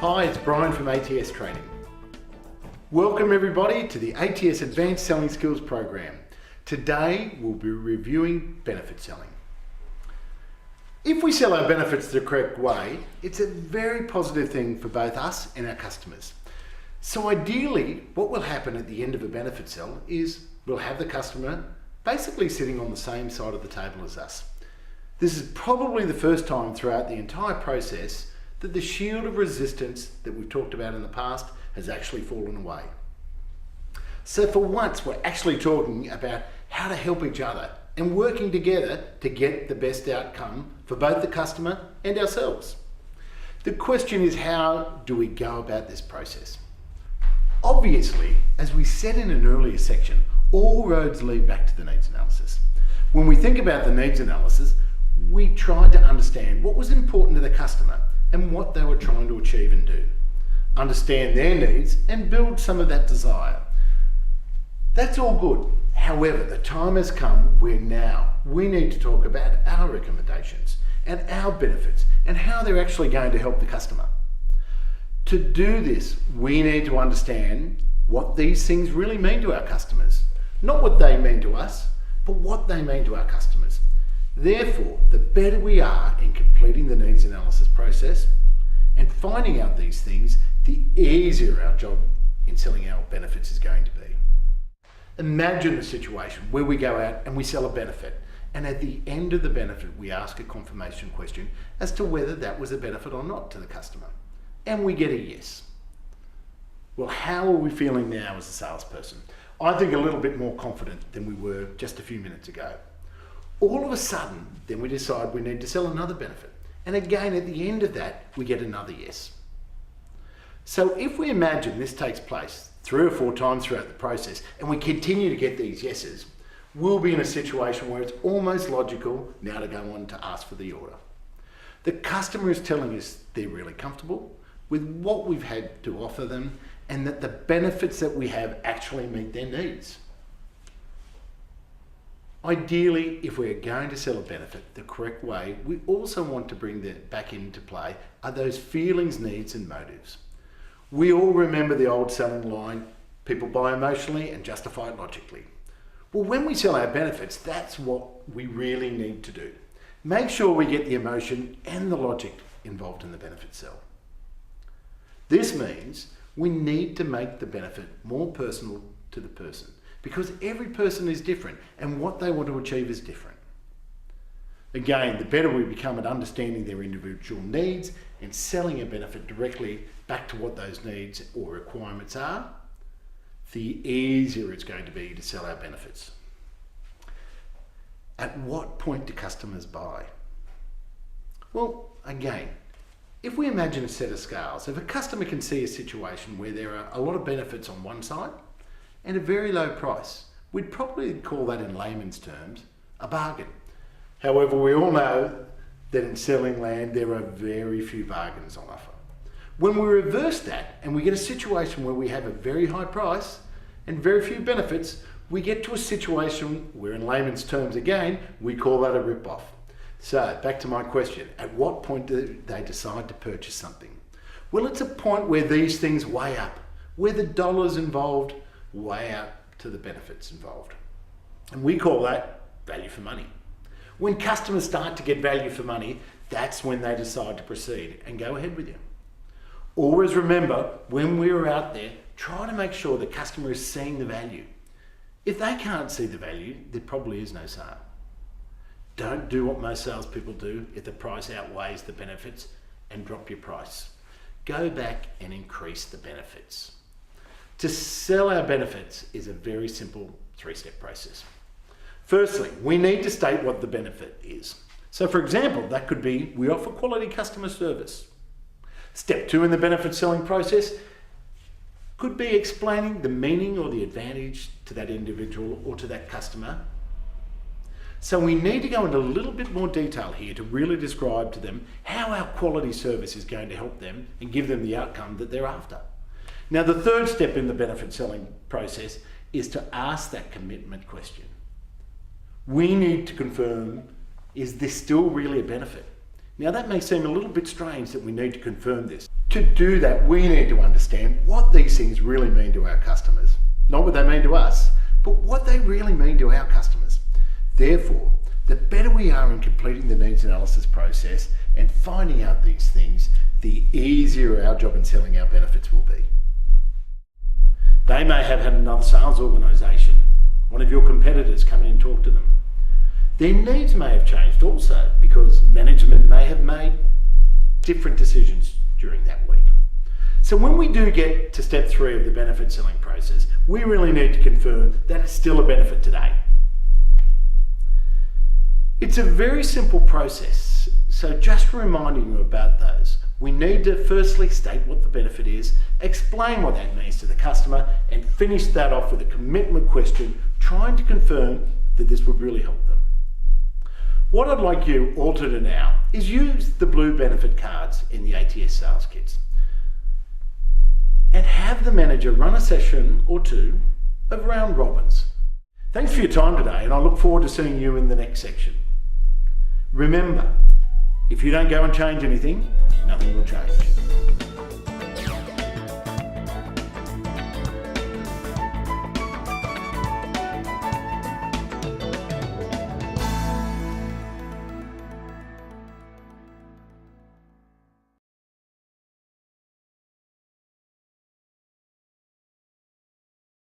Hi, it's Brian from ATS Training. Welcome everybody to the ATS Advanced Selling Skills program. Today we'll be reviewing benefit selling. If we sell our benefits the correct way, it's a very positive thing for both us and our customers. So ideally, what will happen at the end of a benefit sell is we'll have the customer basically sitting on the same side of the table as us. This is probably the first time throughout the entire process that the shield of resistance that we've talked about in the past has actually fallen away. So for once, we're actually talking about how to help each other and working together to get the best outcome for both the customer and ourselves. The question is, how do we go about this process? Obviously, as we said in an earlier section, all roads lead back to the needs analysis. When we think about the needs analysis, we tried to understand what was important to the customer and what they were trying to achieve and do. Understand their needs and build some of that desire. That's all good. However, the time has come where now we need to talk about our recommendations and our benefits and how they're actually going to help the customer. To do this, we need to understand what these things really mean to our customers. Not what they mean to us, but what they mean to our customers. Therefore, the better we are in completing the needs analysis process and finding out these things, the easier our job in selling our benefits is going to be. Imagine a situation where we go out and we sell a benefit, and at the end of the benefit we ask a confirmation question as to whether that was a benefit or not to the customer, and we get a yes. Well, how are we feeling now as a salesperson? I think a little bit more confident than we were just a few minutes ago. All of a sudden, then we decide we need to sell another benefit. And again, at the end of that, we get another yes. So if we imagine this takes place 3 or 4 times throughout the process, and we continue to get these yeses, we'll be in a situation where it's almost logical now to go on to ask for the order. The customer is telling us they're really comfortable with what we've had to offer them, and that the benefits that we have actually meet their needs. Ideally, if we're going to sell a benefit the correct way, we also want to bring that back into play are those feelings, needs and motives. We all remember the old selling line, people buy emotionally and justify logically. Well, when we sell our benefits, that's what we really need to do. Make sure we get the emotion and the logic involved in the benefit sell. This means we need to make the benefit more personal to the person, because every person is different and what they want to achieve is different. Again, the better we become at understanding their individual needs and selling a benefit directly back to what those needs or requirements are, the easier it's going to be to sell our benefits. At what point do customers buy? Well, again, if we imagine a set of scales, if a customer can see a situation where there are a lot of benefits on one side and a very low price, we'd probably call that in layman's terms a bargain. However, we all know that in selling land there are very few bargains on offer. When we reverse that and we get a situation where we have a very high price and very few benefits, we get to a situation where in layman's terms again, we call that a rip-off. So back to my question, at what point do they decide to purchase something? Well, it's a point where these things weigh up, where the dollars involved weigh out to the benefits involved. And we call that value for money. When customers start to get value for money, that's when they decide to proceed and go ahead with you. Always remember, when we're out there, try to make sure the customer is seeing the value. If they can't see the value, there probably is no sale. Don't do what most salespeople do if the price outweighs the benefits and drop your price. Go back and increase the benefits. To sell our benefits is a very simple 3-step process. Firstly, we need to state what the benefit is. So for example, that could be we offer quality customer service. Step 2 in the benefit selling process could be explaining the meaning or the advantage to that individual or to that customer. So we need to go into a little bit more detail here to really describe to them how our quality service is going to help them and give them the outcome that they're after. Now, the 3rd step in the benefit selling process is to ask that commitment question. We need to confirm, is this still really a benefit? Now that may seem a little bit strange that we need to confirm this. To do that, we need to understand what these things really mean to our customers. Not what they mean to us, but what they really mean to our customers. Therefore, the better we are in completing the needs analysis process and finding out these things, the easier our job in selling our benefits will be. They may have had another sales organisation, one of your competitors come in and talk to them. Their needs may have changed also because management may have made different decisions during that week. So when we do get to step 3 of the benefit selling process, we really need to confirm that it's still a benefit today. It's a very simple process, so just reminding you about those. We need to firstly state what the benefit is, explain what that means to the customer, and finish that off with a commitment question, trying to confirm that this would really help them. What I'd like you all to do now is use the blue benefit cards in the ATS sales kits and have the manager run a session or 2 of round robins. Thanks for your time today, and I look forward to seeing you in the next section. Remember, if you don't go and change anything, nothing will change.